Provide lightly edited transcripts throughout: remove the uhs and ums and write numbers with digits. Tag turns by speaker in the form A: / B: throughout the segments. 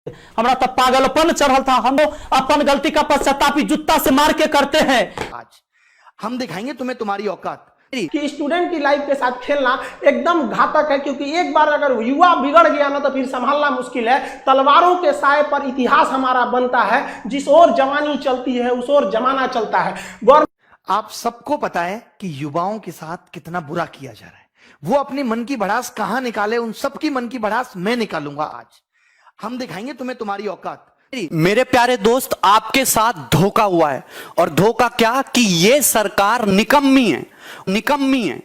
A: हमारा तब पागलपन चढ़ल था। हम लोग अपन गलती का पश्चाताप जूता से मार के करते हैं।
B: आज हम दिखाएंगे तुम्हें तुम्हारी औकात
C: कि स्टूडेंट की लाइफ के साथ खेलना एकदम घातक है, क्योंकि एक बार अगर युवा बिगड़ गया ना तो फिर संभालना मुश्किल है। तलवारों के साए पर इतिहास हमारा बनता है, जिस ओर जवानी चलती है उस ओर जमाना चलता है।
B: आप सबको पता है कि युवाओं के साथ कितना बुरा किया जा रहा है। वो अपनी मन की भड़ास कहां निकाले, उन सबकी मन की भड़ास मैं निकालूंगा। आज हम दिखाएंगे तुम्हें तुम्हारी औकात।
D: मेरे प्यारे दोस्त, आपके साथ धोखा हुआ है। और धोखा क्या कि ये सरकार निकम्मी है, निकम्मी है।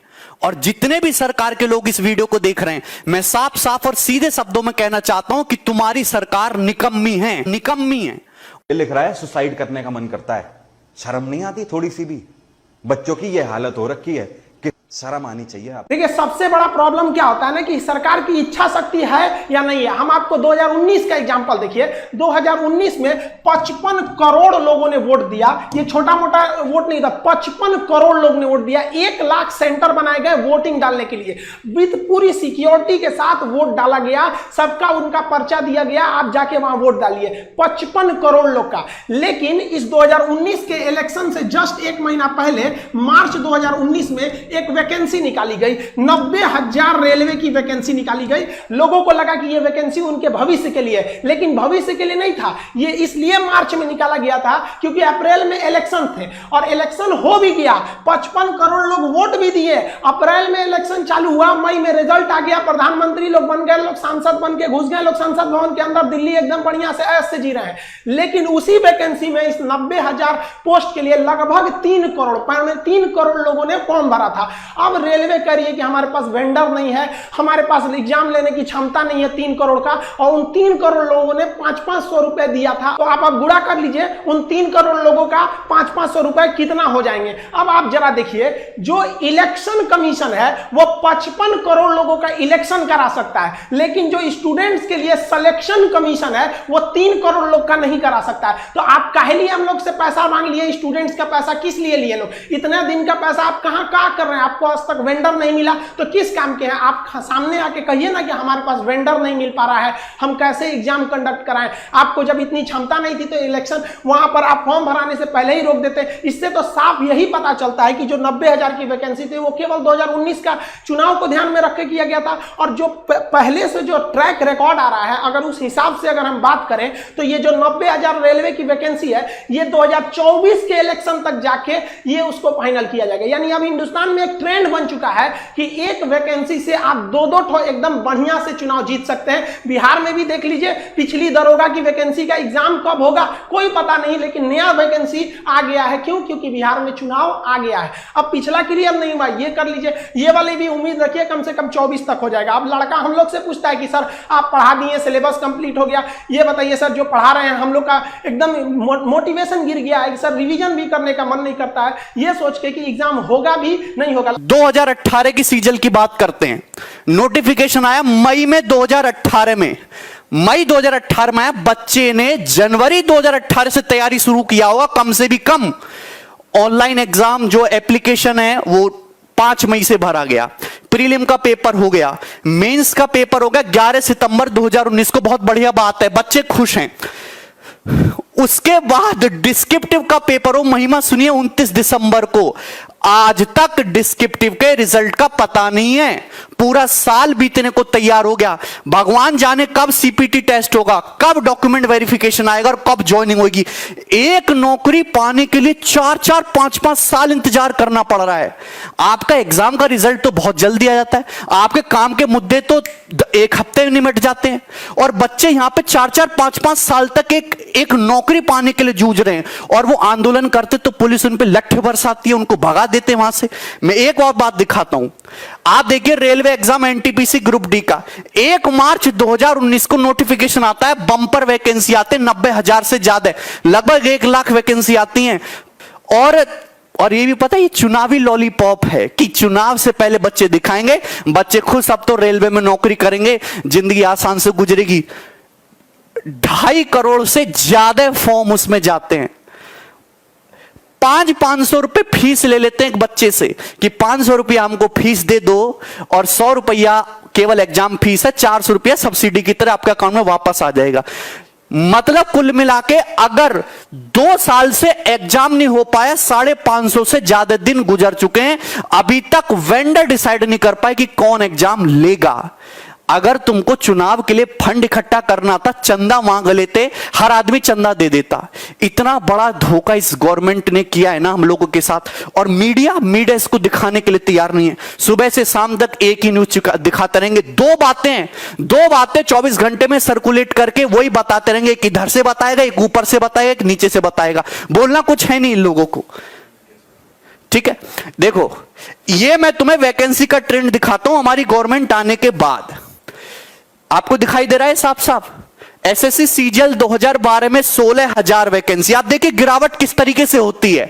D: और जितने भी सरकार के लोग इस वीडियो को देख रहे हैं, मैं साफ साफ और सीधे शब्दों में कहना चाहता हूं कि तुम्हारी सरकार निकम्मी है, निकम्मी है।
E: ये लिख रहा है सुसाइड करने का मन करता है। शर्म नहीं आती थोड़ी सी भी? बच्चों की ये हालत हो रखी है कि शर्म आनी चाहिए आप।
C: देखिए, सबसे बड़ा प्रॉब्लम क्या होता है ना कि सरकार की इच्छा शक्ति है या नहीं है। हम आपको 2019 का एग्जांपल देखिए। 2019 में 55 करोड़ लोगों ने वोट दिया। ये छोटा मोटा वोट नहीं था, 55 करोड़ लोग ने वोट दिया। 1 लाख सेंटर बनाए गए वोटिंग डालने के लिए, विद पूरी सिक्योरिटी के साथ वोट डाला गया। सबका उनका पर्चा दिया गया, आप जाके वहां वोट डालिए। 55 करोड़ लोग का। लेकिन इस 2019 के इलेक्शन से जस्ट 1 महीना पहले मार्च 2019 में एक वैकेंसी निकाली गई। 90,000 रेलवे की वैकेंसी निकाली गई। लोगों को लगा कि यह वैकेंसी उनके भविष्य के लिए, लेकिन भविष्य के लिए नहीं था। यह इसलिए मार्च में निकाला गया था क्योंकि अप्रैल में इलेक्शन थे और इलेक्शन हो भी गया। 55 करोड़ लोग वोट भी दिए। अप्रैल में इलेक्शन चालू हुआ, मई में रिजल्ट आ गया, प्रधानमंत्री लोग बन गए, लोग सांसद बन के घुस गए, लोग संसद भवन के अंदर दिल्ली एकदम बढ़िया से ऐश से जी रहे हैं। लेकिन उसी वैकेंसी में इस 90,000 पोस्ट के लिए लगभग 3 करोड़ लोगों ने फॉर्म भरा था। अब रेलवे कह रही है कि हमारे पास वेंडर नहीं है, हमारे पास एग्जाम लेने की क्षमता नहीं है 3 करोड़ का, और उन 3 करोड़ लोगों ने 500-500 रुपए दिया था। तो आप गुणा कर लीजिए, उन 3 करोड़ लोगों का 500-500 रुपए कितना हो जाएंगे। अब आप जरा देखिए, जो इलेक्शन कमीशन है वो 55 करोड़ लोगों का इलेक्शन करा सकता है, लेकिन जो स्टूडेंट्स के लिए सिलेक्शन कमीशन है वो 3 करोड़ लोग का नहीं करा सकता है। तो आप काहे लिए हम लोग से पैसा मांग लिए? स्टूडेंट्स का पैसा किस लिए लिए लोग? इतने दिन का पैसा आप कहां कर रहे हैं? आपको आज तक वेंडर नहीं मिला तो किस काम के हैं? आप सामने आके कहिए ना कि हमारे पास वेंडर नहीं मिल पा रहा है, हम कैसे एग्जाम कंडक्ट कराएं। आपको जब इतनी क्षमता नहीं थी तो इलेक्शन वहां पर आप फॉर्म भराने से पहले ही रोक देते। इससे तो साफ यही पता चलता है कि जो 90,000 की वैकेंसी थी वो केवल 2019 का चुनाव को ध्यान में रख के किया गया था। और जो पहले से जो ट्रैक रिकॉर्ड आ रहा है, अगर उस हिसाब से अगर हम बात करें तो ये जो 90,000 रेलवे की वैकेंसी है ये 2024 के इलेक्शन तक जाके ये उसको फाइनल किया जाएगा। यानी अब हिंदुस्तान में एक ट्रेंड बन चुका है कि एक वैकेंसी से आप 2-2 ठो एकदम बढ़िया से चुनाव जीत सकते हैं। बिहार में भी देख लीजिए, पिछली दरोगा की वैकेंसी का एग्जाम कब होगा कोई पता नहीं, लेकिन नया वैकेंसी आ गया है। क्यों? क्योंकि बिहार में चुनाव आ गया है। अब पिछला क्लियर नहीं हुआ, ये कर लीजिए। ये वाली भी उम्मीद रखिए कम से कम 24 तक हो जाएगा। अब लड़का हम लोग से पूछता है कि सर आप पढ़ा दिए, सिलेबस कंप्लीट हो गया, ये बताइए सर जो पढ़ा रहे हैं हम लोग का एकदम मोटिवेशन गिर गया है, सर रिवीजन भी करने का मन नहीं करता है, ये सोच के कि एग्जाम होगा भी नहीं होगा।
D: 2018 की सीजन की बात करते हैं। नोटिफिकेशन आया मई में 2018 में, मई 2018 में आया। बच्चे ने जनवरी 2018 से तैयारी शुरू किया होगा कम से भी कम। ऑनलाइन एग्जाम जो एप्लीकेशन है वो 5 मई से भरा गया। प्रीलिम का पेपर हो गया, मेंस का पेपर हो गया 11 सितंबर 2019 को। बहुत बढ़िया बात है, बच्चे खुश हैं। उसके बाद डिस्क्रिप्टिव का पेपर हो, महिमा सुनिए, 29 दिसंबर को। आज तक डिस्क्रिप्टिव के रिजल्ट का पता नहीं है। पूरा साल बीतने को तैयार हो गया। भगवान जाने कब सीपीटी टेस्ट होगा, कब डॉक्यूमेंट वेरिफिकेशन आएगा और कब ज्वाइनिंग होगी। एक नौकरी पाने के लिए 4-4, 5-5 साल इंतजार करना पड़ रहा है। आपका एग्जाम का रिजल्ट तो बहुत जल्दी आ जाता है, आपके काम के मुद्दे तो 1 हफ्ते में निमट जाते हैं, और बच्चे यहां पे 4-4, 5-5 साल तक एक नौकरी पाने के लिए जूझ रहे हैं। और वो आंदोलन करते तो पुलिस उन पे लट्ठे बरसाती है, उनको भगा देते वहां से। मैं एक और बात दिखाता हूं, आप देखिए railway exam NTPC group D का 1 मार्च 2019 को नोटिफिकेशन आता है। बंपर वैकेंसी आते हैं 90,000 से ज्यादा, लगभग 1 लाख वैकेंसी आती हैं। और ये भी पता है ये चुनावी लॉलीपॉप है कि चुनाव से पहले बच्चे दिखाएंगे, बच्चे खुश, अब तो रेलवे में नौकरी करेंगे, जिंदगी आसान से गुजरेगी। 2.5 करोड़ से ज्यादा फॉर्म उसमें जाते हैं। 500 रुपए फीस ले लेते हैं एक बच्चे से कि 500 रुपया हमको फीस दे दो और 100 रुपया केवल एग्जाम फीस है, 400 रुपया सब्सिडी की तरह आपके अकाउंट में वापस आ जाएगा। मतलब कुल मिला के अगर 2 साल से एग्जाम नहीं हो पाया, 550 से ज्यादा दिन गुजर चुके हैं, अभी तक वेंडर डिसाइड नहीं कर पाए कि कौन एग्जाम लेगा। अगर तुमको चुनाव के लिए फंड इकट्ठा करना था, चंदा मांग लेते, हर आदमी चंदा दे देता। इतना बड़ा धोखा इस गवर्नमेंट ने किया है ना हम लोगों के साथ, और मीडिया इसको दिखाने के लिए तैयार नहीं है। सुबह से शाम तक एक ही न्यूज दिखाते रहेंगे, दो बातें 24 घंटे में सर्कुलेट करके वही बताते रहेंगे। एक इधर से बताएगा, एक ऊपर से बताएगा, एक नीचे से बताएगा, बोलना कुछ है नहीं इन लोगों को। ठीक है, देखो ये मैं तुम्हें वैकेंसी का ट्रेंड दिखाता हूं हमारी गवर्नमेंट आने के बाद। आपको दिखाई दे रहा है साफ साफ, एसएससी सीजीएल 2012 में 16,000 वैकेंसी। आप देखिए गिरावट किस तरीके से होती है।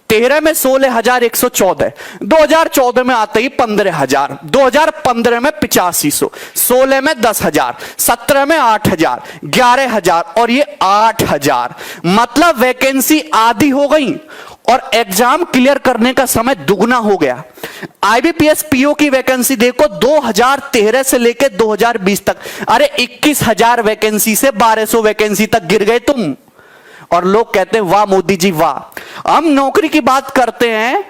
D: 13 में 16,114, 2014 में आते ही 15,000, 2015 में 8500, 16 में 10,000, 17 में 8,000, 11,000 और ये 8,000। मतलब वैकेंसी आधी हो गई और एग्जाम क्लियर करने का समय दुगना हो गया। आईबीपीएस पीओ की वैकेंसी देखो 2013 से लेकर 2020 तक, अरे 21,000 वैकेंसी से 1200 वैकेंसी तक गिर गए तुम। और लोग कहते हैं वाह मोदी जी वाह। हम नौकरी की बात करते हैं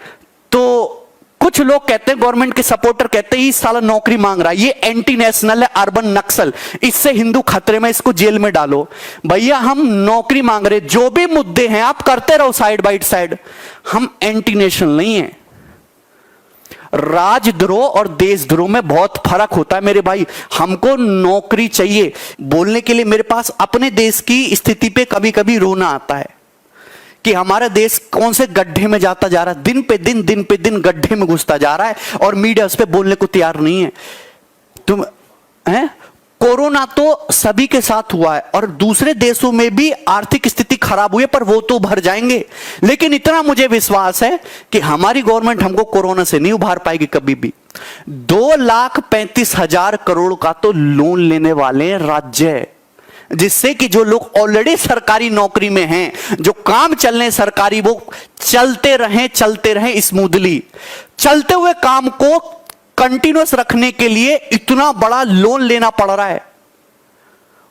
D: तो कुछ लोग कहते हैं, गवर्नमेंट के सपोर्टर कहते हैं, इस साल नौकरी मांग रहा है, ये एंटी नेशनल है, अर्बन नक्सल, इससे हिंदू खतरे में, इसको जेल में डालो। भैया हम नौकरी मांग रहे, जो भी मुद्दे हैं आप करते रहो साइड बाय साइड, हम एंटी नेशनल नहीं है। राजद्रोह और देशद्रोह में बहुत फर्क होता है मेरे भाई। हमको नौकरी चाहिए। बोलने के लिए मेरे पास अपने देश की स्थिति पे कभी कभी रोना आता है कि हमारा देश कौन से गड्ढे में जाता जा रहा है, दिन पे दिन गड्ढे में घुसता जा रहा है और मीडिया उस पर बोलने को तैयार नहीं है। तुम हैं, कोरोना तो सभी के साथ हुआ है और दूसरे देशों में भी आर्थिक स्थिति खराब हुई है, पर वो तो उभर जाएंगे। लेकिन इतना मुझे विश्वास है कि हमारी गवर्नमेंट हमको कोरोना से नहीं उभार पाएगी कभी भी। 2,35,000 करोड़ का तो लोन लेने वाले हैं राज्य, जिससे कि जो लोग ऑलरेडी सरकारी नौकरी में हैं, जो काम चल रहे सरकारी, वो चलते रहें स्मूथली। चलते हुए काम को कंटिन्यूअस रखने के लिए इतना बड़ा लोन लेना पड़ रहा है।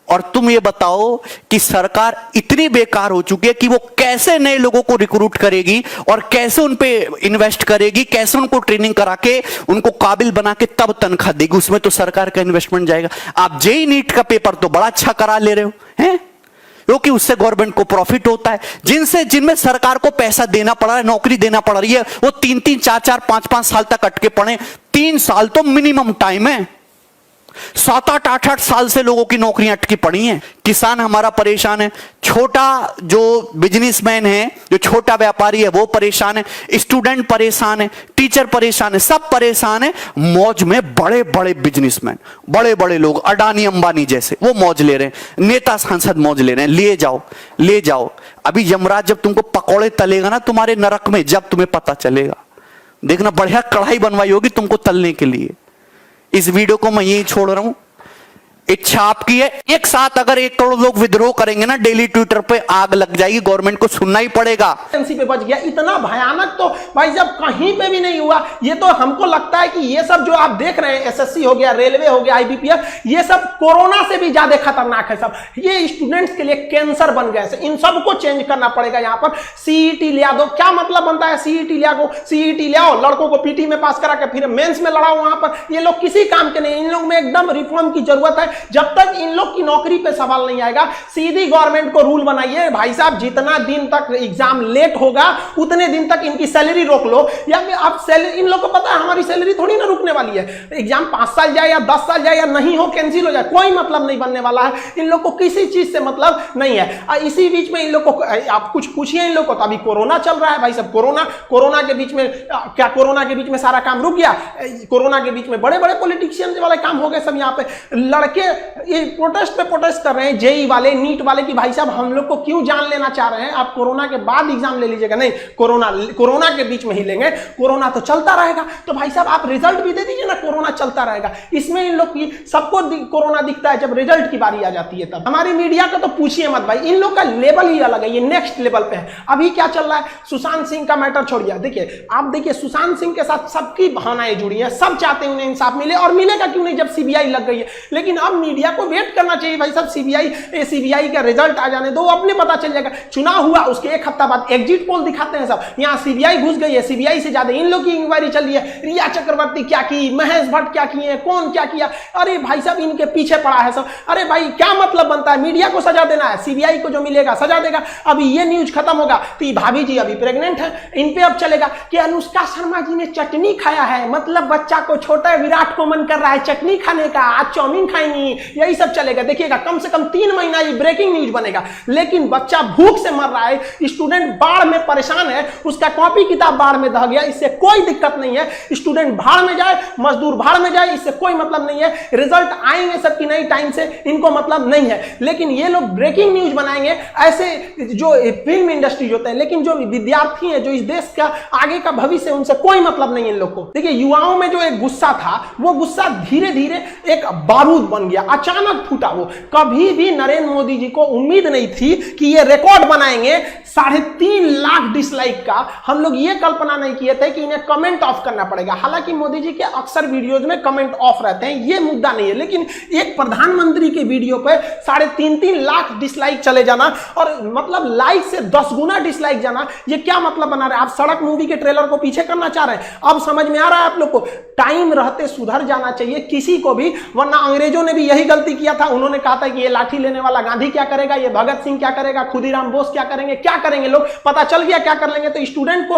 D: और तुम ये बताओ कि सरकार इतनी बेकार हो चुकी है कि वो कैसे नए लोगों को रिक्रूट करेगी और कैसे उन पे इन्वेस्ट करेगी, कैसे उनको ट्रेनिंग करा के उनको काबिल बना के तब तनख्वाह देगी। उसमें तो सरकार का इन्वेस्टमेंट जाएगा। आप जेईई नीट का पेपर तो बड़ा अच्छा करा ले रहे हो हैं, क्योंकि उससे गवर्नमेंट को प्रॉफिट होता है। जिनमें सरकार को पैसा देना पड़ रहा है, नौकरी देना पड़ रही है, वो 3-3, 4-4, 5-5 साल तक अटके पड़े। 3 साल तो मिनिमम टाइम है। 7-8, 8-8 साल से लोगों की नौकरियां अटकी पड़ी हैं। किसान हमारा परेशान है, छोटा जो बिजनेसमैन है, जो छोटा व्यापारी है वो परेशान है, स्टूडेंट परेशान है, टीचर परेशान है, सब परेशान है। मौज में बड़े बड़े बिजनेसमैन, बड़े बड़े लोग, अडानी अंबानी जैसे, वो मौज ले रहे हैं। नेता सांसद मौज ले रहे हैं। ले जाओ। अभी यमराज जब तुमको पकौड़े तलेगा ना तुम्हारे नरक में, जब तुम्हें पता चलेगा, देखना बढ़िया कढ़ाई बनवाई होगी तुमको तलने के लिए। इस वीडियो को मैं यही छोड़ रहा हूं। इच्छा आपकी है। एक साथ अगर 1 करोड़ लोग विद्रोह करेंगे ना, डेली ट्विटर पे आग लग जाएगी, गवर्नमेंट को सुनना ही पड़ेगा।
C: वैकेंसी पे बच गया, इतना भयानक तो भाई जब कहीं पे भी नहीं हुआ। ये तो हमको लगता है कि ये सब जो आप देख रहे हैं, एसएससी हो गया, रेलवे हो गया, आईबीपीएस, ये सब कोरोना से भी ज्यादा खतरनाक है सब। ये स्टूडेंट्स के लिए कैंसर बन गए। इन सबको चेंज करना पड़ेगा। यहाँ पर सीईटी लिया दो, क्या मतलब बनता है सीईटी ले आओ, लड़कों को पीटी में पास करा के फिर मेंस में लड़ाओ। वहां पर ये लोग किसी काम के नहीं। इन लोग में एकदम रिफॉर्म की जरूरत है। जब तक इन लोग की नौकरी पे सवाल नहीं आएगा, सीधी गवर्नमेंट को रूल बनाइए, भाई साहब जितना दिन तक एग्जाम लेट होगा उतने दिन तक इनकी सैलरी रोक लो। या आप सैलरी, इन लोग को पता है हमारी सैलरी थोड़ी ना रुकने वाली है। एग्जाम 5 साल जाए या 10 साल जाए या नहीं हो, कैंसिल हो जाए, कोई मतलब नहीं बनने वाला है। इन लोग को किसी चीज से मतलब नहीं है। इसी बीच में इन लोग को आप कुछ पूछिए इन लोग को, तो अभी कोरोना चल रहा है भाई साहब। कोरोना के बीच में क्या, कोरोना के बीच में सारा काम रुक गया? कोरोना के बीच में बड़े बड़े पॉलिटिशियन वाले काम हो गए सब। यहाँ पे लड़के देखिए ये प्रोटेस्ट पे प्रोटेस्ट कर रहे हैं जेई वाले, नीट वाले की भाई साहब हम लोग को क्यों जान लेना चाह रहे हैं, आप कोरोना के बाद एग्जाम ले लीजिएगा। नहीं, कोरोना के बीच में ही लेंगे, कोरोना तो चलता रहेगा। तो भाई साहब आप रिजल्ट भी दे दीजिए ना, कोरोना चलता रहेगा। इसमें इन लोग की सबको कोरोना दिखता है, जब रिजल्ट की बारी आ जाती है तब। हमारी मीडिया का तो पूछिए मत भाई, इन लोग का लेवल ही अलग है, ये नेक्स्ट लेवल पे है। अभी क्या चल रहा है, सुशांत सिंह का मैटर छोड़िए, देखिए आप देखिए सुशांत सिंह के साथ सबकी भावनाएं जुड़ी है, सब चाहते हैं उन्हें इंसाफ मिले, और मिलेगा क्यों नहीं जब सीबीआई लग गई है। लेकिन अब मीडिया को वेट करना चाहिए भाई साहब, सीबीआई का रिजल्ट आ जाने दो, अपने पता चल जाएगा। चुनाव हुआ उसके एक हफ्ता बाद एग्जिट पोल दिखाते हैं सब, यहाँ सीबीआई घुस गई है, सीबीआई से ज्यादा इन लोग की इंक्वायरी चल रही है, रिया चक्रवर्ती क्या की, महेश भट्ट क्या किए, कौन क्या किया, अरे भाई साहब इनके पीछे पड़ा है सब। अरे भाई क्या मतलब बनता है, मीडिया को सजा देना है, सीबीआई को जो मिलेगा सजा देगा। अभी ये न्यूज खत्म होगा तो ये भाभी जी अभी प्रेग्नेंट है, इन पे अब चलेगा कि अनुष्का शर्मा जी ने चटनी खाया है, मतलब बच्चा को छोटा विराट को मन कर रहा है चटनी खाने का, आज चाउमीन खाएंगी, यही सब चलेगा। देखिएगा कम से कम 3 महीना ये ब्रेकिंग न्यूज बनेगा। लेकिन बच्चा भूख से मर रहा है, स्टूडेंट बाढ़ में परेशान है, उसका कॉपी किताब बाढ़ में दह गया, इससे कोई दिक्कत नहीं है। स्टूडेंट भाड़ में जाए, मजदूर भाड़ में जाए, इससे कोई मतलब नहीं है। रिजल्ट आएंगे सबकी नई टाइम से, इनको मतलब नहीं है। लेकिन ये लोग ब्रेकिंग न्यूज बनाएंगे, ऐसे जो फिल्म इंडस्ट्री होते हैं, लेकिन जो विद्यार्थी हैं, जो इस देश का आगे का भविष्य, उनसे कोई मतलब नहीं है इन लोग को। देखिए युवाओं में जो एक गुस्सा था, वो गुस्सा धीरे धीरे एक बारूद बन गया, अचानक फूटा। वो कभी भी नरेंद्र मोदी जी को उम्मीद नहीं थी कि ये रिकॉर्ड बनाएंगे 3.5 लाख डिसलाइक का। हम लोग ये कल्पना नहीं किए थे कि इन्हें कमेंट ऑफ करना पड़ेगा। हालांकि मोदी जी के अक्सर वीडियोज में कमेंट ऑफ रहते हैं, ये मुद्दा नहीं है, लेकिन एक प्रधानमंत्री के वीडियो पे 3.5 लाख डिसलाइक चले जाना, और मतलब लाइक से 10 गुना डिसलाइक जाना, ये क्या मतलब बना रहे हैं आप? सड़क मूवी के ट्रेलर को पीछे करना चाह रहे हैं। अब समझ में आ रहा है आप लोग को, टाइम रहते सुधर जाना चाहिए किसी को भी, वरना अंग्रेजों ने भी यही गलती किया था। उन्होंने कहा था कि ये लाठी लेने वाला गांधी क्या करेगा, ये भगत सिंह क्या करेगा, खुदीराम बोस क्या करेंगे, क्या करेंगे लोग, पता चल गया क्या कर लेंगे। तो स्टूडेंट को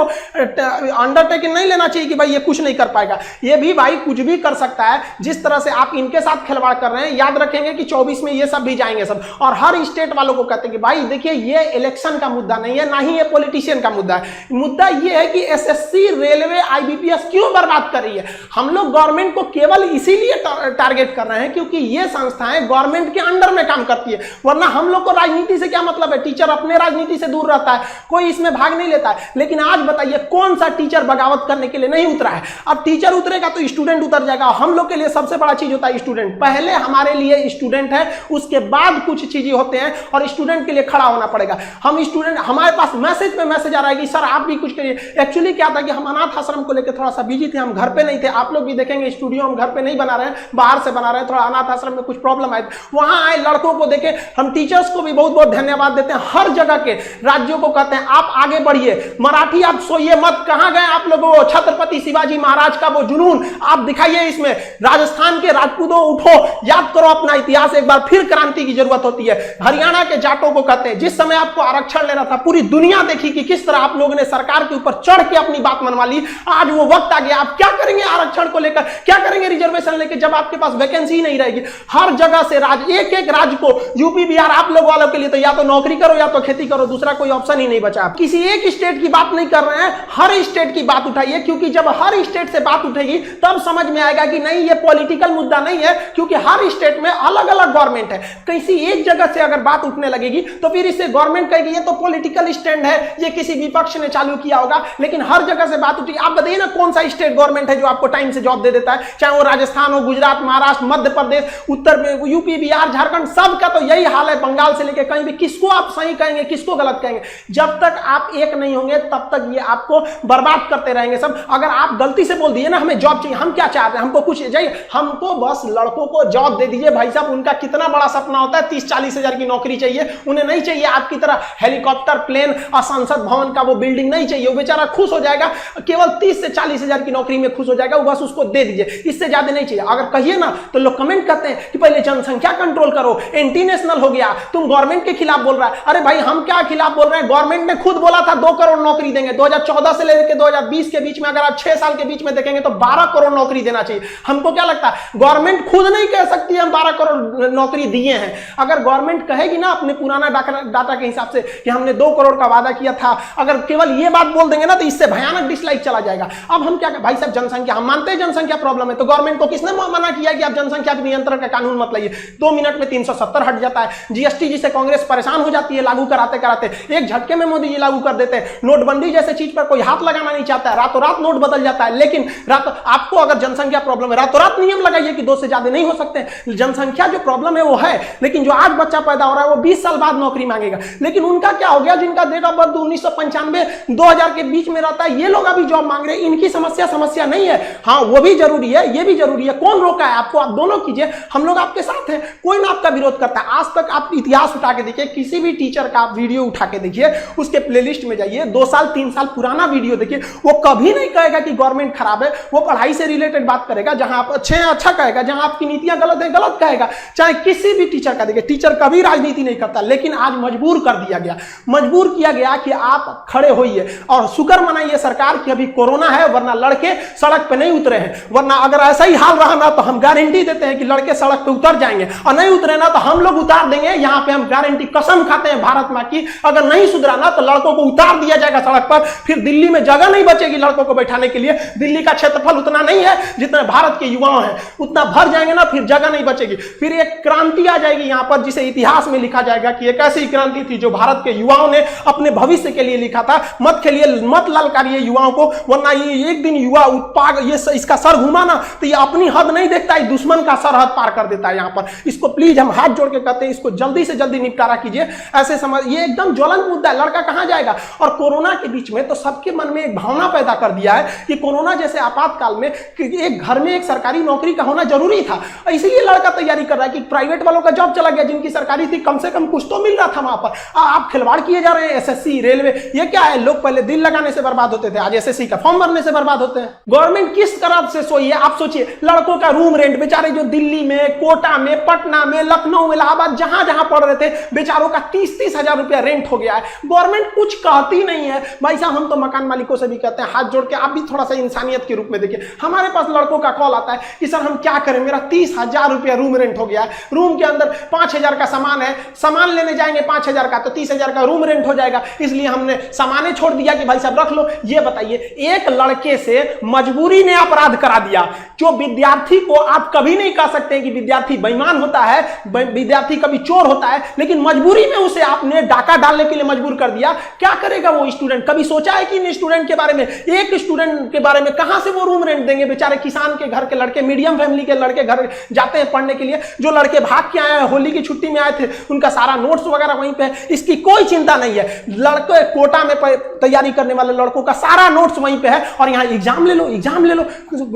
C: अंडरटेकिंग नहीं लेना चाहिए कि भाई ये कुछ नहीं कर पाएगा, ये भी भाई कुछ भी कर सकता है। जिस तरह से आप इनके साथ खिलवाड़ कर रहे हैं, याद रखेंगे कि 24 में ये सब भी जाएंगे सब। और हर स्टेट वालों को कहते हैं कि भाई देखिए ये इलेक्शन का मुद्दा नहीं है, ना ही ये पॉलिटिशियन का मुद्दा है। मुद्दा ये है कि एसएससी, रेलवे, आईबीपीएस क्यों बर्बाद कर रही है। हम लोग गवर्नमेंट को केवल इसीलिए टारगेट कर रहे हैं क्योंकि ये संस्थाएं गवर्नमेंट के अंडर में काम करती है, वरना हम लोग को राजनीति से क्या मतलब है। टीचर अपने राजनीति से दूर रहता है, कोई इसमें भाग नहीं लेता है। लेकिन आज बताइए कौन सा टीचर बगावत करने के लिए नहीं उतरा है। अब टीचर उतरेगा तो स्टूडेंट उतर जाएगा। हम लोग के लिए सबसे बड़ा चीज होता है स्टूडेंट। पहले हमारे लिए स्टूडेंट है, उसके बाद कुछ चीजें होते हैं, और स्टूडेंट के लिए खड़ा होना पड़ेगा। हम स्टूडेंट, हमारे पास मैसेज पे मैसेज आ रहा है कि सर आप भी कुछ करिए। एक्चुअली क्या था कि हम अनाथ आश्रम को लेकर थोड़ा सा बिजी थे, हम घर पे नहीं थे। आप लोग भी देखेंगे स्टूडियो हम घर पे नहीं बना रहे हैं, बाहर से बना रहे हैं। थोड़ा अनाथ आश्रम में कुछ प्रॉब्लम आए, वहां आए लड़कों को देखे। हम टीचर्स को भी बहुत बहुत धन्यवाद देते हैं, हर जगह के राज्यों को कहते हैं आप आगे बढ़िए। मराठी आप सोइए मत, कहां गए आप लोगों, छत्रपति शिवाजी महाराज का वो जुनून आप दिखाइए इसमें। राजस्थान के राजपूतों उठो, याद करो अपना इतिहास, एक बार फिर क्रांति की जरूरत होती है। हरियाणा के जाटों को कहते हैं, जिस समय आपको आरक्षण लेना था, पूरी दुनिया देखी कि किस तरह आप लोगों ने सरकार के ऊपर चढ़ के अपनी बात मनवा ली। आज वो वक्त आ गया, आप क्या करेंगे आरक्षण को लेकर, क्या करेंगे रिजर्वेशन लेकर, जब आपके पास वैकेंसी ही नहीं रहेगी। हर जगह से एक एक राज्य को, यूपी बिहार आप लोग वालों के लिए तो या तो नौकरी करो या तो खेती करो, दूसरा कोई ऑप्शन ही नहीं बचा। किसी एक स्टेट की बात नहीं कर रहे हैं, हर स्टेट की बात उठाइए, क्योंकि जब हर स्टेट से बात उठेगी तब समझ में आएगा कि नहीं ये पॉलिटिकल मुद्दा नहीं है, क्योंकि हर स्टेट में अलग अलग गवर्नमेंट है। किसी एक जगह से अगर बात उठने लगेगी तो फिर इससे गवर्नमेंट कहेगी ये तो पॉलिटिकल स्टैंड है, ये किसी विपक्ष ने चालू किया होगा। लेकिन हर जगह से बात उठेगी। आप बताइए ना कौन सा स्टेट गवर्नमेंट है जो आपको टाइम से जॉब दे देता है, चाहे वो राजस्थान हो, गुजरात, महाराष्ट्र, मध्य प्रदेश, उत्तर में यूपी, बिहार, झारखंड, सब का तो यही हाल है। बंगाल से लेकर कहीं भी किसको आप सही कहेंगे, किसको गलत कहेंगे। जब तक आप एक नहीं होंगे तब तक ये आपको बर्बाद करते रहेंगे सब। अगर आप गलती से बोल दिए ना हमें जॉब चाहिए, हम क्या चाहते हैं, हमको कुछ चाहिए, हमको बस लड़कों को जॉब दे दीजिए। भाई साहब उनका कितना बड़ा सपना होता है, 30-40 हजार की नौकरी चाहिए, उन्हें नहीं चाहिए आपकी तरह हेलीकॉप्टर, प्लेन और संसद भवन का वो बिल्डिंग नहीं चाहिए। वो बेचारा खुश हो जाएगा, केवल 30 से 40 हजार की नौकरी में खुश हो जाएगा, वो बस उसको दे दीजिए, इससे ज्यादा नहीं चाहिए। अगर कहिए ना तो लोग कमेंट करते हैं कि पहले जनसंख्या कंट्रोल करो, एंटी नेशनल हो गया, तुम गवर्नमेंट के खिलाफ बोल रहा है। अरे भाई हम क्या खिलाफ बोल बोल रहे हैं? गवर्नमेंट ने खुद बोला था 2 करोड़ नौकरी देंगे। 2014 से लेकर 2020 के बीच में अगर आप 6 साल के बीच में देखेंगे तो 12 करोड़ नौकरी देना चाहिए। हमको क्या लगता है, गवर्नमेंट खुद नहीं कह सकती हम 12 करोड़ नौकरी दिए हैं। अगर गवर्नमेंट कहेगी ना अपने पुराना डाटा के हिसाब से कि हमने 2 करोड़ का वादा किया था, अगर केवल ये बात बोल देंगे ना तो इससे भयानक डिसलाइक चला जाएगा। अब हम क्या, भाई साहब जनसंख्या, हम मानते हैं जनसंख्या प्रॉब्लम है, तो गवर्नमेंट को किसने मना किया कि आप जनसंख्या के नियंत्रण का कानून मत लाइए? 2 मिनट में 370 हट जाता है। जीएसटी जिसे कांग्रेस परेशान हो जाती है लागू कराते कराते, एक झटके में मोदी जी लागू कर देते हैं। नोटबंदी जैसे चीज पर कोई हाथ लगाना नहीं चाहता है, रातों रात नोट बदल जाता है। लेकिन आपको अगर जनसंख्या प्रॉब्लम है, रातों रात नियम लगाइए कि 2 से ज्यादा नहीं हो सकते। जनसंख्या जो प्रॉब्लम है वो है, लेकिन जो आज बच्चा पैदा हो रहा है वो 20 साल बाद नौकरी मांगेगा। लेकिन उनका क्या हो गया, जिनका डेट ऑफ बर्थ 1995 2000 के बीच में रहता है, ये लोग अभी जॉब मांग रहे हैं। इनकी समस्या नहीं है। हाँ, वो भी जरूरी है, ये भी जरूरी है। कौन रोका है आपको? आप दोनों कीजिए, हम लोग आपके साथ हैं, कोई ना आपका विरोध करता है। आज तक आप इतिहास उठा के देखिए, किसी भी टीचर का आप वीडियो उठा के देखिए, उसके प्लेलिस्ट में जाइए, 2 साल 3 साल पुराना वीडियो देखिए, वो कभी नहीं कहेगा कि गवर्नमेंट खराब है। वो पढ़ाई से रिलेटेड बात करेगा, जहां आप अच्छे हैं अच्छा कहेगा, जहां आपकी नीतियां गलत है गलत कहेगा। चाहे किसी भी टीचर का देखिए, टीचर कभी राजनीति नहीं करता, लेकिन आज मजबूर कर दिया गया, मजबूर किया गया कि आप खड़े होइए। और शुक्र मनाइए सरकार की अभी कोरोना है, वरना लड़के सड़क पे नहीं उतरे हैं। वरना अगर ऐसा ही हाल रहा ना तो हम गारंटी देते हैं कि लड़के सड़क पे उतर जाएंगे, और नहीं उतरे ना तो हम लोग उतार देंगे। यहां पे हम गारंटी, कसम खाते हैं भारत मां की, अगर नहीं सुधरा ना तो लड़कों को उतार दिया जाएगा सड़क पर। फिर दिल्ली में जगह नहीं बचेगी लड़कों को बैठाने के लिए। दिल्ली का क्षेत्रफल उतना नहीं है जितना भारत के युवाओं हैं, उतना भर जाएंगे ना, फिर जगह नहीं बचेगी। फिर एक क्रांति आ जाएगी यहां पर, जिसे इतिहास में लिखा जाएगा कि एक ऐसी क्रांति थी जो भारत के युवाओं ने अपने भविष्य के लिए लिखा था। मत खेलिए, मत ललकारिए युवाओं को, वरना ये एक दिन युवा उत्पाद ये इसका सर घुमा ना तो ये अपनी हद नहीं देखता है, दुश्मन का सरहद पार कर देता है। यहां पर इसको प्लीज हम हाथ जोड़ के कहते हैं, इसको जल्दी से जल्दी निपटारा कीजिए। ऐसे समझ, ये एकदम ज्वलंत मुद्दा है, लड़का कहां जाएगा? और कोरोना के बीच में तो सबके मन में एक भावना पैदा कर दिया है कि कोरोना जैसे आपातकाल में एक घर में एक सरकारी नौकरी का होना जरूरी था, इसीलिए लड़का तैयारी कर रहा है कि प्राइवेट वालों का जॉब चला गया, जिनकी सरकारी थी कम से कम कुछ तो मिल रहा था वहां पर। आप खिलवाड़ किए जा रहे हैं। एसएससी, रेलवे, ये क्या है? लोग पहले दिल लगाने से बर्बाद होते थे, आज एसएससी का फॉर्म भरने से बर्बाद होते हैं। गवर्नमेंट किस तरह से सोई है आप सोचिए। लड़कों का रूम रेंट, बेचारे जो दिल्ली में, कोटा में, पटना में, लखनऊ, इलाहाबाद, जहां जहां पढ़ रहे थे, बेचारों का 30-30 हजार रुपया रेंट हो गया है। गवर्नमेंट कुछ कहती नहीं है। भाई साहब, हम तो मकान मालिकों से भी कहते हैं, हाथ जोड़ के आप भी थोड़ा सा इंसानियत के रूप में देखिए। हमारे पास लड़कों का कॉल आता है कि सर हम क्या करें, मेरा 30,000 रुपया रूम रेंट हो गया है। रूम के अंदर 5,000 का सामान है, सामान लेने जाएंगे 5,000 का, तो 30,000 का रूम रेंट हो जाएगा। इसलिए हमने सामाने छोड़ दिया कि भाई साहब रख लो। ये बताइए, एक लड़के से मजबूरी ने अपराध करा दिया। जो विद्यार्थी को आप कभी नहीं कह सकते कि विद्यार्थी बेईमान होता है, विद्यार्थी कभी चोर होता है, लेकिन मजबूरी में उसे आपने डाका डालने के लिए मजबूर कर दिया। क्या करेगा वो स्टूडेंट? कभी सोचा है कि इन स्टूडेंट के बारे में? एक स्टूडेंट के बारे में कहां से वो रूम रेंट देंगे? बेचारे किसान के घर के लड़के, मीडियम फैमिली के लड़के घर जाते हैं पढ़ने के लिए। जो लड़के भाग के आए हैं, होली की छुट्टी में आए थे, उनका सारा नोट्स वगैरह वहीं पे, इसकी कोई चिंता नहीं है। लड़के कोटा में तैयारी करने वाले लड़कों का सारा नोट्स वहीं पे है, और यहाँ एग्जाम ले लो, एग्जाम ले लो।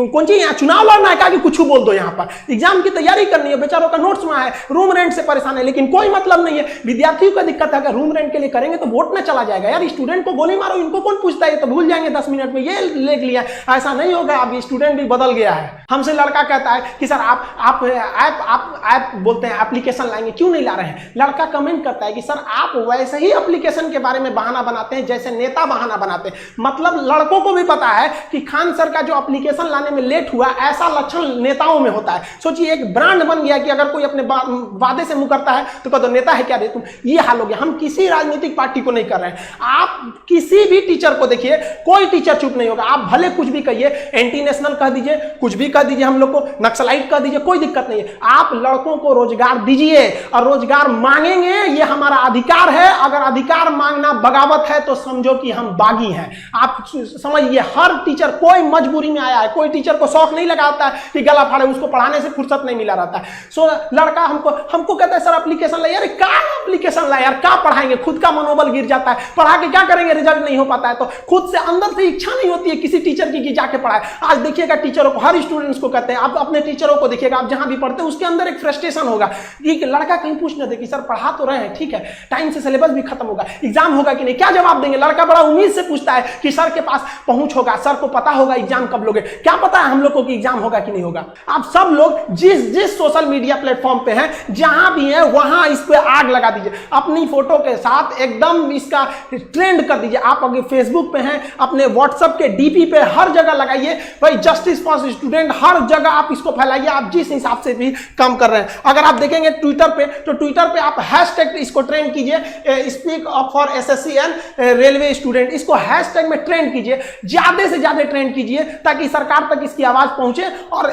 C: कौन सी यहाँ चुनाव लड़ना है क्या कि कुछ बोल दो? यहाँ पर एग्जाम की तैयारी करनी है, बेचारों का नोट्स वहां है, रूम रेंट से परेशान है, लेकिन कोई मतलब नहीं है। विद्यार्थियों का दिक्कत है, अगर रूम रेंट के लिए करेंगे तो वोट ना चला जाएगा। यार स्टूडेंट को गोली मारो, इनको कौन पूछता है? तो भूल जाएंगे 10 मिनट में, ये लिख लिया। ऐसा नहीं होगा, अब स्टूडेंट भी बदल गया है। हमसे लड़का कहता है कि सर आप ऐप बोलते हैं एप्लीकेशन लाएंगे, क्यों नहीं ला रहे हैं? लड़का कमेंट करता है कि सर आप वैसे ही एप्लीकेशन के बारे में बहाना बनाते हैं जैसे नेता बहाना बनाते हैं। मतलब लड़कों को भी पता है कि खान सर का जो एप्लीकेशन लाने में लेट हुआ, ऐसा लक्षण नेताओं में होता है। सोचिए, एक ब्रांड बन गया कि अगर कोई अपने वादे से मुकरता है तो कहते नेता है क्या रे तुम। ये हाल हो गया। हम किसी राजनीतिक पार्टी को नहीं कर रहे हैं। आप किसी भी टीचर को देखिए, कोई टीचर चुप नहीं होगा। आप भले कुछ भी कहिए, एंटी नेशनल कह दीजिए, कुछ भी कह दीजिए, हम लोग को नक्सलाइट कह दीजिए, कोई दिक्कत नहीं है। आप लड़कों को रोजगार दीजिए और रोजगार मांगेंगे, ये हमारा अधिकार है। अगर अधिकार मांगना बगावत है तो समझो कि हम बागी हैं। आप समझिए, हर टीचर कोई मजबूरी में आया है, कोई टीचर को शौक नहीं लगाता है कि गला फाड़े, उसको पढ़ाने से फुर्सत नहीं मिला रहता है। सो लड़का हमको कहता है सर एप्लीकेशन ला। यार क्या एप्लीकेशन ला यार, क्या पढ़ाएंगे? खुद का मनोबल गिर जाता है, पढ़ा के क्या करेंगे? रिजल्ट नहीं हो पाता है तो खुद से अंदर से इच्छा नहीं होती है किसी टीचर की कि जाके पढ़ाए। आज देखिएगा टीचरों को, हर स्टूडेंट्स को कहते हैं, आप अपने टीचरों को देखिएगा, आप जहां भी पढ़ते हैं उसके अंदर एक फ्रस्ट्रेशन होगा कि लड़का कहीं पूछ न दे कि सर पढ़ा तो रहे हैं ठीक है, है, टाइम से सिलेबस भी खत्म होगा, एग्जाम होगा कि नहीं, क्या जवाब देंगे? लड़का बड़ा उम्मीद से पूछता है कि सर के पास पहुंच होगा, सर को पता होगा एग्जाम कब लोगे, क्या पता है हम लोग को कि एग्जाम होगा कि नहीं होगा। आप सब लोग जिस सोशल मीडिया प्लेटफॉर्म पे हैं, जहां भी है वहां इस पे आग लगा दीजिए, अपनी फोटो के साथ एकदम इसका ट्रेंड कर दीजिए। आप अगर फेसबुक पे हैं, अपने व्हाट्सएप के डीपी पे हर जगह लगाइए भाई, जस्टिस फॉर स्टूडेंट, हर जगह आप इसको फैलाइए, आप जिस हिसाब से भी काम कर रहे हैं। अगर आप देखेंगे ट्विटर पे, तो ट्विटर पे आप हैशटैग इसको ट्रेंड कीजिए, speak up for SSC and railway student, इसको हैशटैग में ट्रेंड कीजिए, ज्यादा से ज्यादा ट्रेंड कीजिए ताकि सरकार तक इसकी आवाज पहुंचे। और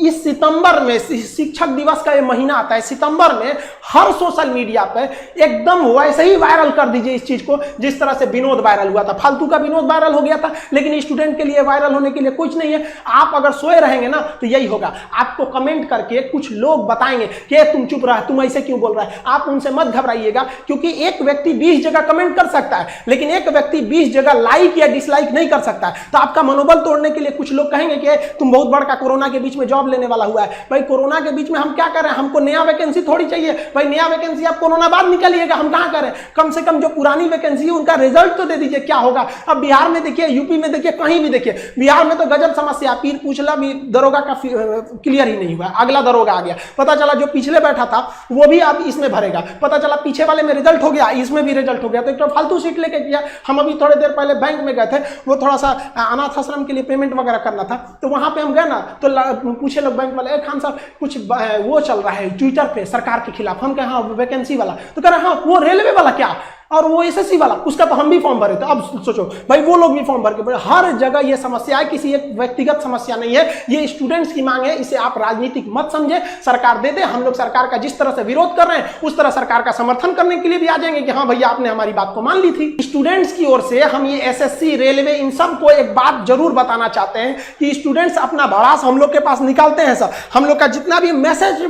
C: इस सितंबर में शिक्षक दिवस का ये महीना आता है, सितंबर में हर सोशल मीडिया पे एकदम वैसे ही वायरल कर दीजिए इस चीज को, जिस तरह से विनोद वायरल हुआ था, फालतू का विनोद वायरल हो गया था, लेकिन स्टूडेंट के लिए वायरल होने के लिए कुछ नहीं है। आप अगर सोए रहेंगे ना तो यही होगा, आपको कमेंट करके कुछ लोग बताएंगे कि तुम चुप रहा, तुम ऐसे क्यों बोल रहा है। आप उनसे मत घबराइएगा, क्योंकि एक व्यक्ति 20 जगह कमेंट कर सकता है, लेकिन एक व्यक्ति 20 जगह लाइक या डिसलाइक नहीं कर सकता है। तो आपका मनोबल तोड़ने के लिए कुछ लोग कहेंगे कि तुम बहुत बड़का कोरोना के बीच में जॉब लेने वाला हुआ है। भाई कोरोना के बीच में हम क्या कर रहे हैं, हमको नया वैकेंसी थोड़ी चाहिए भाई, नया वैकेंसी आप कोरोना बाद निकालिएगा, हम कहां करें। कम से कम जो पुरानी वैकेंसी है उनका रिजल्ट तो दे दीजिए, क्या होगा। अब बिहार में देखिए, यूपी में देखिए, कहीं भी देखिए, बिहार में तो गजब समस्या, पीर पूछला भी दरोगा का क्लियर ही नहीं हुआ, अगला दरोगा आ गया, पता चला जो पिछले बैठा था वो भी अब इसमें भरेगा, पता चला पीछे वाले में रिजल्ट हो गया, इसमें भी रिजल्ट हो गया। तो एक तो फालतू सीट लेके किया। हम अभी थोड़ी देर पहले बैंक में गए थे, वो थोड़ा सा अनाथ आश्रम के लिए पेमेंट वगैरह करना था, तो वहां पे हम गए ना, तो पूछे लोग बैंक वाले, खान साहब कुछ वो चल रहा है ट्विटर पे सरकार के खिलाफ। हम कहे हाँ वैकेंसी वाला, तो कह रहे हाँ वो रेलवे वाला क्या, और वो एसएससी वाला, उसका तो हम भी फॉर्म भरे थे। अब सोचो भाई, वो लोग भी फॉर्म भर के, हर जगह ये समस्या है, किसी एक व्यक्तिगत समस्या नहीं है, ये स्टूडेंट्स की मांग है। इसे आप राजनीतिक मत समझे, सरकार दे दे, हम लोग सरकार का जिस तरह से विरोध कर रहे हैं उस तरह सरकार का समर्थन करने के लिए भी आ जाएंगे कि हाँ भैया आपने हमारी बात को मान ली थी। स्टूडेंट्स की ओर से हम ये एसएससी, रेलवे, इन सब को एक बात जरूर बताना चाहते हैं कि स्टूडेंट्स अपना भड़ास हम लोग के पास निकालते हैं सर। हम लोग का जितना भी मैसेज,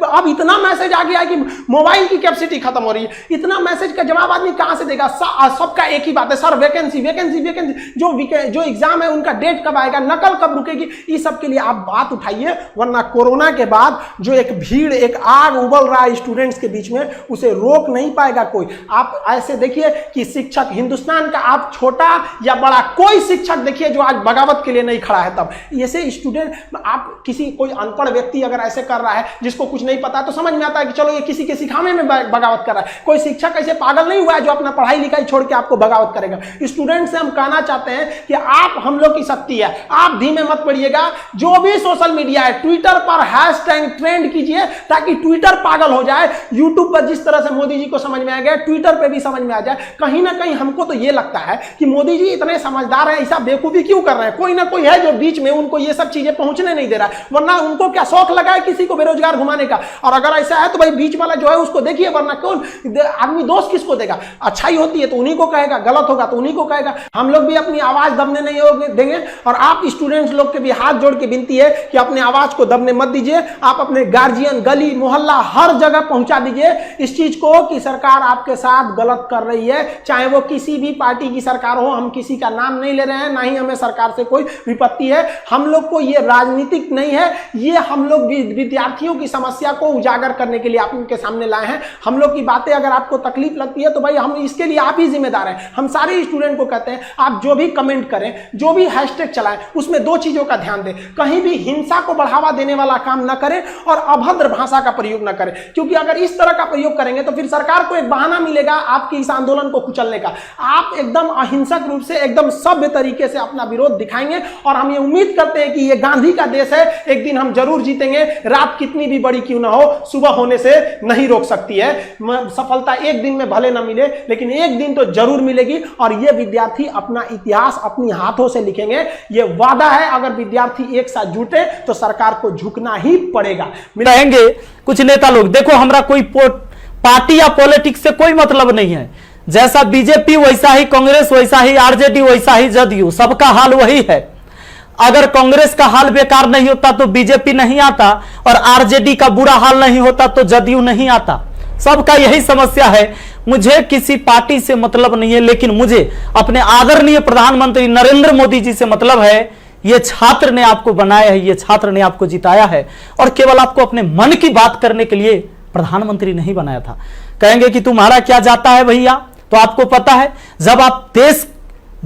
C: अब इतना मैसेज आ गया है कि मोबाइल की कैपेसिटी खत्म हो रही है, इतना मैसेज का जवाब आदमी कहां से देगा। सबका एक ही बात है, सर वैकेंसी वैकेंसी वैकेंसी, जो एग्जाम है उनका डेट कब आएगा, नकल कब रुकेगी, इस सब के लिए आप बात उठाइए। वरना कोरोना के बाद जो एक भीड़, एक आग उबल रहा है स्टूडेंट्स के बीच में, उसे रोक नहीं पाएगा कोई। आप ऐसे देखिए कि शिक्षक हिंदुस्तान का, आप छोटा या बड़ा, कोई शिक्षक देखिए जो आज बगावत के लिए नहीं खड़ा है। तब ऐसे स्टूडेंट, आप किसी कोई अनपढ़ व्यक्ति अगर ऐसे कर रहा है, जिसको कुछ नहीं पता, तो समझ में आता है कि चलो ये किसी के सिखाने में बगावत कर रहा है। कोई शिक्षक ऐसे पागल नहीं हुआ है जो अपना पढ़ाई लिखाई छोड़ के आपको बगावत करेगा। स्टूडेंट से हम कहना चाहते हैं कि आप हम लोग की शक्ति है, आप धीमे मत पड़िएगा। जो भी सोशल मीडिया है, ट्विटर पर हैशटैग ट्रेंड कीजिए ताकि ट्विटर पागल हो जाए। यूट्यूब पर जिस तरह से मोदी जी को समझ में आ गया, ट्विटर पर भी समझ में आ जाए। कहीं ना कहीं हमको तो ये लगता है कि मोदी जी इतने समझदार है, ऐसा बेवकूफी क्यों कर रहे हैं। कोई ना कोई है जो बीच में उनको ये सब चीजें पहुंचने नहीं दे रहा है, वरना उनको क्या शौक लगा है किसी को बेरोजगार घुमाने का। और अगर ऐसा है तो भाई बीच वाला जो है उसको देखिए, वरना कौन आदमी दोस्त किसको देगा। अच्छाई होती है तो उन्हीं को कहेगा, गलत होगा तो उन्हीं को कहेगा। हम लोग भी अपनी आवाज दबने नहीं देंगे। और आप स्टूडेंट्स लोग के भी हाथ जोड़ के विनती है कि अपने आवाज को दबने मत दीजिए। आप अपने गार्जियन, गली मोहल्ला, हर जगह पहुंचा दीजिए इस चीज को कि सरकार आपके साथ गलत कर रही है, चाहे वो किसी भी पार्टी की सरकार हो। हम किसी का नाम नहीं ले रहे हैं, ना ही हमें सरकार से कोई विपत्ति है। हम लोग को ये राजनीतिक नहीं है, ये हम लोग विद्यार्थियों की समस्या को उजागर करने के लिए आपके सामने लाए हैं। हम लोग की बातें अगर आपको तकलीफ लगती है तो भाई हम इसके लिए आप ही जिम्मेदार हैं। हम सारे स्टूडेंट को कहते हैं आप जो भी कमेंट करें, जो भी हैशटैग चलाएं, उसमें दो चीजों का ध्यान दें। कहीं भी हिंसा को बढ़ावा देने वाला काम न करें और अभद्र भाषा का प्रयोग न करें, क्योंकि अगर इस तरह का प्रयोग करेंगे तो फिर सरकार को एक बहाना मिलेगा आपके इस आंदोलन को कुचलने का। आप एकदम अहिंसक रूप से, एकदम सभ्य तरीके से अपना विरोध दिखाएंगे और हम ये उम्मीद करते हैं कि ये गांधी का देश है, एक दिन हम जरूर जीतेंगे। रात कितनी भी बड़ी क्यों ना हो, सुबह होने से नहीं रोक सकती है। सफलता एक दिन में भले ना मिले, लेकिन एक दिन तो जरूर मिलेगी और ये विद्यार्थी अपना इतिहास अपनी हाथों से लिखेंगे। ये वादा है, अगर विद्यार्थी एक साथ जुटे तो सरकार को झुकना ही पड़ेगा।
A: कहेंगे कुछ नेता लोग, देखो हमारा कोई पार्टी या पॉलिटिक्स से कोई मतलब नहीं है, जैसा बीजेपी वैसा ही कांग्रेस, वैसा ही आरजेडी, वैसा ही जदयू, सबका हाल वही है। अगर कांग्रेस का हाल बेकार नहीं होता तो बीजेपी नहीं आता, और आरजेडी का बुरा हाल नहीं होता तो जदयू नहीं आता। सबका यही समस्या है। मुझे किसी पार्टी से मतलब नहीं है, लेकिन मुझे अपने आदरणीय प्रधानमंत्री नरेंद्र मोदी जी से मतलब है। ये छात्र ने आपको बनाया है, ये छात्र ने आपको जिताया है, और केवल आपको अपने मन की बात करने के लिए प्रधानमंत्री नहीं बनाया था। कहेंगे कि तुम्हारा क्या जाता है भैया। तो आपको पता है, जब आप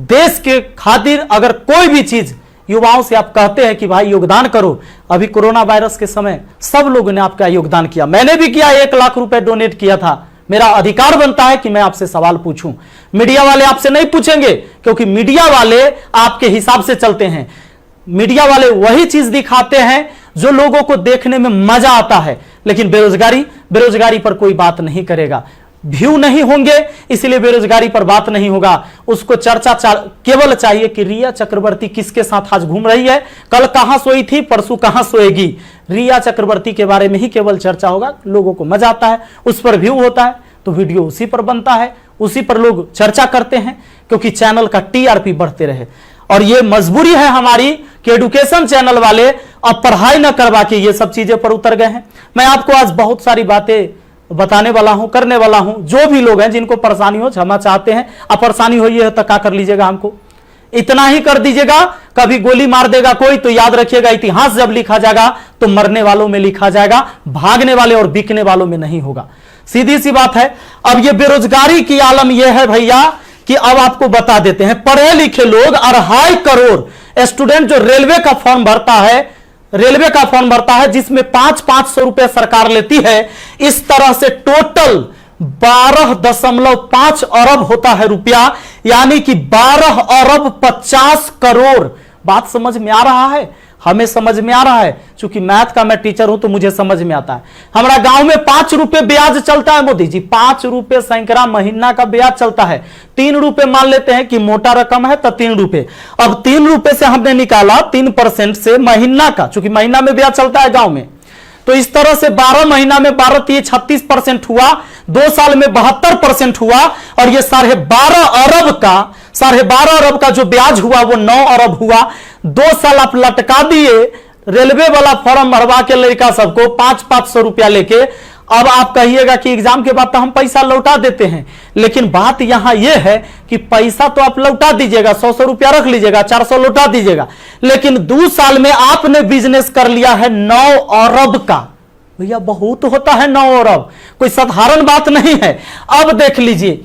A: देश के खातिर अगर कोई भी चीज युवाओं से आप कहते हैं कि भाई योगदान करो, अभी कोरोना वायरस के समय सब लोगों ने आपका योगदान किया, मैंने भी किया, 1 लाख रुपए डोनेट किया था। मेरा अधिकार बनता है कि मैं आपसे सवाल पूछूं। मीडिया वाले आपसे नहीं पूछेंगे, क्योंकि मीडिया वाले आपके हिसाब से चलते हैं। मीडिया वाले वही चीज दिखाते हैं जो लोगों को देखने में मजा आता है, लेकिन बेरोजगारी पर कोई बात नहीं करेगा। व्यू नहीं होंगे, इसलिए बेरोजगारी पर बात नहीं होगा। उसको चर्चा केवल चाहिए कि रिया चक्रवर्ती किसके साथ आज घूम रही है, कल कहां सोई थी, परसों कहां सोएगी। रिया चक्रवर्ती के बारे में ही केवल चर्चा होगा, लोगों को मजा आता है, उस पर व्यू होता है, तो वीडियो उसी पर बनता है, उसी पर लोग चर्चा करते हैं, क्योंकि चैनल का टीआरपी बढ़ते रहे। और ये मजबूरी है हमारी कि एडुकेशन चैनल वाले अब पढ़ाई न करवा के ये सब चीजें पर उतर गए हैं। मैं आपको आज बहुत सारी बातें बताने वाला हूं, करने वाला हूं। जो भी लोग हैं जिनको परेशानी हो, क्षमा चाहते हैं, अब परेशानी हुई है तो क्या कर लीजिएगा, हमको इतना ही कर दीजिएगा। कभी गोली मार देगा कोई तो याद रखिएगा, इतिहास जब लिखा जाएगा तो मरने वालों में लिखा जाएगा, भागने वाले और बिकने वालों में नहीं होगा। सीधी सी बात है। अब ये बेरोजगारी की आलम यह है भैया कि अब आपको बता देते हैं, पढ़े लिखे लोग 2.5 करोड़ स्टूडेंट जो रेलवे का फॉर्म भरता है, जिसमें 500 रुपए सरकार लेती है, इस तरह से टोटल 12.5 अरब होता है रुपया, यानी कि 12 अरब 50 करोड़। बात समझ में आ रहा है? हमें समझ में आ रहा है, क्योंकि मैथ का मैं टीचर हूं तो मुझे समझ में आता है। हमारा गांव में 5 रुपए ब्याज चलता है मोदी जी, 5 रुपए सैकड़ा महीना का ब्याज चलता है। 3 रुपए मान लेते हैं कि मोटा रकम है तो 3 रुपए। अब 3 रुपए से हमने निकाला 3% से महीना का, क्योंकि महीना में ब्याज चलता है गांव में, तो इस तरह से 12 महीना में 12 3 36% हुआ, 2 साल में 72% हुआ, और ये 12.5 अरब का जो ब्याज हुआ वो 9 अरब हुआ। 2 साल आप लटका दिए रेलवे वाला फॉर्म भरवा के लड़का सबको 500 रुपया लेके। अब आप कहिएगा कि एग्जाम के बाद तो हम पैसा लौटा देते हैं, लेकिन बात यहां यह है कि पैसा तो आप लौटा दीजिएगा, 100 रुपया रख लीजिएगा, 400 लौटा दीजिएगा, लेकिन 2 साल में आपने बिजनेस कर लिया है 9 अरब का। भैया बहुत होता है 9 अरब, कोई साधारण बात नहीं है। अब देख लीजिए,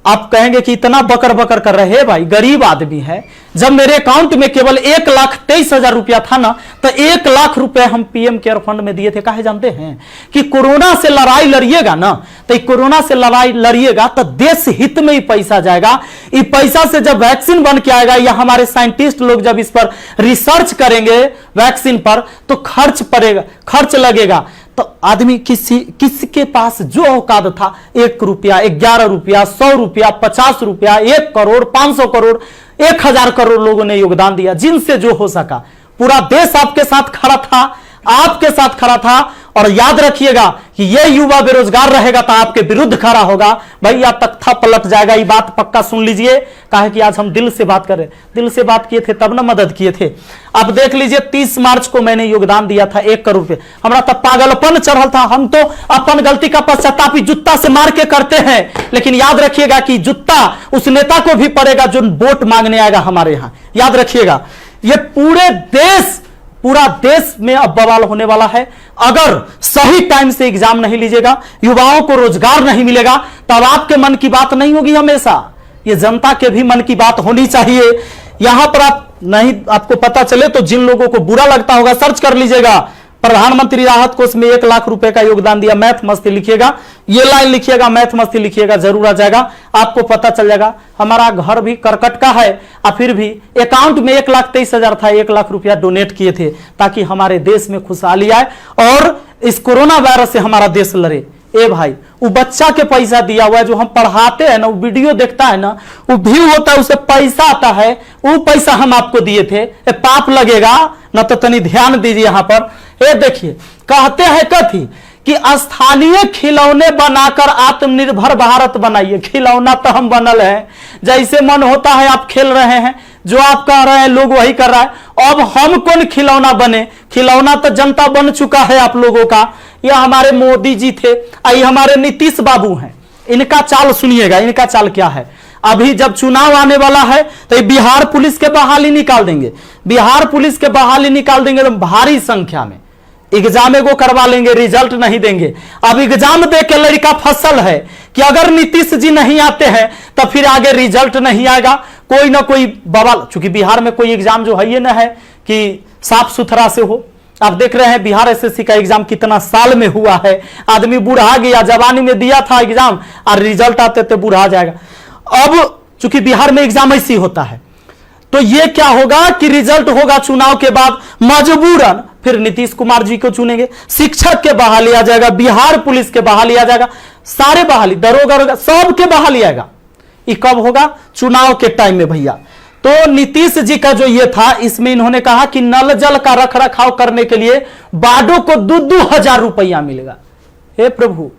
A: आप कहेंगे कि इतना बकर बकर कर रहे हैं, भाई गरीब आदमी है। जब मेरे अकाउंट में केवल 1,23,000 रुपया था ना, तो 1 लाख रुपए हम पीएम केयर फंड में दिए थे। काहे जानते हैं कि कोरोना से लड़ाई लड़िएगा ना, तो कोरोना से लड़ाई लड़िएगा तो देश हित में ही पैसा जाएगा। इस पैसा से जब वैक्सीन बन के आएगा, या हमारे साइंटिस्ट लोग जब इस पर रिसर्च करेंगे वैक्सीन पर, तो खर्च लगेगा। तो आदमी किसके पास जो औकात था, 1 रुपया, 11 रुपया, 100 रुपया, 50 रुपया, 1 करोड़, 500 करोड़, 1000 करोड़ लोगों ने योगदान दिया, जिनसे जो हो सका। पूरा देश आपके साथ खड़ा था, आपके साथ खड़ा था। और याद रखिएगा कि यह युवा बेरोजगार रहेगा तो आपके विरुद्ध खड़ा होगा, भैया तख्ता पलट जाएगा। ये बात पक्का सुन लीजिए, काहे कि आज हम दिल से बात कर रहे, दिल से बात किए थे तब ना मदद किए थे। अब देख लीजिए, 30 मार्च को मैंने योगदान दिया था 1 करोड़ रुपए। हमारा तब पागलपन चढ़ल था, हम तो अपन गलती का पश्चाताप जूता से मार के करते हैं, लेकिन याद रखिएगा कि जूता उस नेता को भी पड़ेगा जो वोट मांगने आएगा हमारे यहां। याद रखिएगा, ये पूरा देश में अब बवाल होने वाला है। अगर सही टाइम से एग्जाम नहीं लीजिएगा, युवाओं को रोजगार नहीं मिलेगा, तब आपके मन की बात नहीं होगी हमेशा, ये जनता के भी मन की बात होनी चाहिए। यहां पर आपको पता चले तो जिन लोगों को बुरा लगता होगा सर्च कर लीजिएगा, प्रधानमंत्री राहत कोष में 1 लाख रुपए का योगदान दिया। मैथ मस्ती लिखिएगा, ये लाइन लिखिएगा, मैथ मस्ती लिखिएगा, जरूर आ जाएगा, आपको पता चल जाएगा। हमारा घर भी करकट का है, और फिर भी अकाउंट में 1,23,000 था, 1 लाख रुपया डोनेट किए थे ताकि हमारे देश में खुशहाली आए और इस कोरोना वायरस से हमारा देश लड़े। ए भाई, वो बच्चा के पैसा दिया हुआ है, जो हम पढ़ाते हैं ना, वो वीडियो देखता है ना, वो व्यू होता है, उसे पैसा आता है, वो पैसा हम आपको दिए थे। पाप लगेगा ना, तो तनी ध्यान दीजिए यहां पर। ये देखिए, कहते हैं कथी कि स्थानीय खिलौने बनाकर आत्मनिर्भर भारत बनाइए। खिलौना तो हम बनल है, जैसे मन होता है आप खेल रहे हैं, जो आप कह रहे हैं लोग वही कर रहा है। अब हम कौन खिलौना बने? खिलौना तो जनता बन चुका है आप लोगों का। यह हमारे मोदी जी थे, ये हमारे नीतीश बाबू हैं। इनका चाल सुनिएगा, इनका चाल क्या है। अभी जब चुनाव आने वाला है तो बिहार पुलिस के बहाली निकाल देंगे, बिहार पुलिस के बहाली निकाल देंगे तो भारी संख्या में। एग्जाम एगो करवा लेंगे, रिजल्ट नहीं देंगे। अब एग्जाम दे के लड़का फसल है कि अगर नीतीश जी नहीं आते हैं तो फिर आगे रिजल्ट नहीं आएगा, कोई ना कोई बवाल। चूंकि बिहार में कोई एग्जाम जो है ये ना है कि साफ सुथरा से हो। आप देख रहे हैं बिहार एसएससी का एग्जाम कितना साल में हुआ है, आदमी बूढ़ा गया, जवानी में दिया था एग्जाम और रिजल्ट आते थे बूढ़ा जाएगा। अब चूंकि बिहार में एग्जाम ऐसी होता है तो ये क्या होगा कि रिजल्ट होगा चुनाव के बाद, मजबूरन फिर नीतीश कुमार जी को चुनेंगे, शिक्षक के बहाली आ जाएगा, बिहार पुलिस के बहाली आ जाएगा, सारे बहाली, दरोगा सबके बहाली आएगा। ये कब होगा? चुनाव के टाइम में भैया। तो नीतीश जी का जो ये था, इसमें इन्होंने कहा कि नल जल का रख रखाव करने के लिए वार्डों को 2,000 रुपया मिलेगा। हे प्रभु,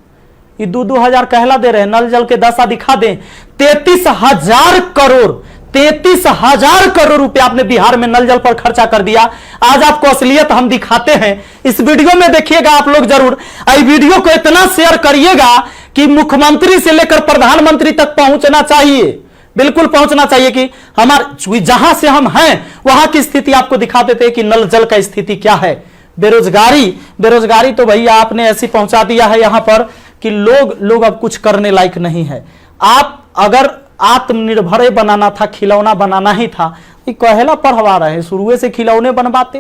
A: ये 2,000 कहला दे रहे हैं, नल जल के दशा दिखा दें। 33,000 करोड़ 33,000 करोड़ रुपया आपने बिहार में नल जल पर खर्चा कर दिया। आज आपको असलियत हम दिखाते हैं, इस वीडियो में देखिएगा आप लोग जरूर। इस वीडियो को इतना शेयर करिएगा कि मुख्यमंत्री से लेकर प्रधानमंत्री तक पहुंचना चाहिए, बिल्कुल पहुंचना चाहिए कि हमारे जहां से हम हैं वहां की स्थिति आपको दिखा देते हैं कि नल जल का स्थिति क्या है। बेरोजगारी तो भैया आपने ऐसी पहुंचा दिया है यहां पर कि लोग अब कुछ करने लायक नहीं है। आप अगर आत्मनिर्भर बनाना था, खिलौना बनाना ही था, ये कहेला पढ़वा रहे हैं, शुरू से खिलौने बनवाते।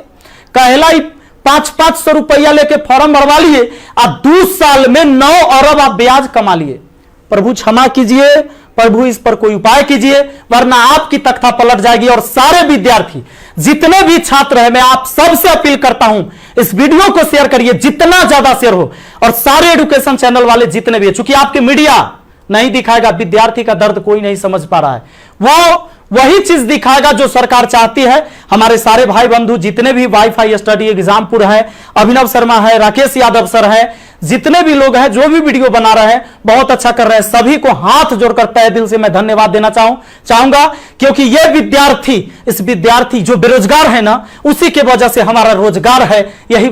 A: कहेला 500 रुपया लेके फॉर्म भरवा लिए और 2 साल में 9 अरब आप ब्याज कमा लिए। प्रभु क्षमा कीजिए, प्रभु इस पर कोई उपाय कीजिए, वरना आपकी तख्ता पलट जाएगी। और सारे विद्यार्थी, जितने भी छात्र हैं, मैं आप सबसे अपील करता हूं, इस वीडियो को शेयर करिए, जितना ज्यादा शेयर हो। और सारे एजुकेशन चैनल वाले जितने भी, चूंकि आपके मीडिया नहीं दिखाएगा, विद्यार्थी का दर्द कोई नहीं समझ पा रहा है, वो वही चीज दिखाएगा जो सरकार चाहती है। हमारे सारे भाई बंधु जितने भी वाईफाई स्टडी एग्जामपुर है, अभिनव शर्मा है, राकेश यादव सर है, जितने भी लोग हैं जो भी वीडियो बना रहे हैं बहुत अच्छा कर रहे हैं, सभी को हाथ जोड़कर तहे दिल से मैं धन्यवाद देना चाहूंगा। क्योंकि ये विद्यार्थी, इस विद्यार्थी जो बेरोजगार है ना, उसी के वजह से हमारा रोजगार है। यही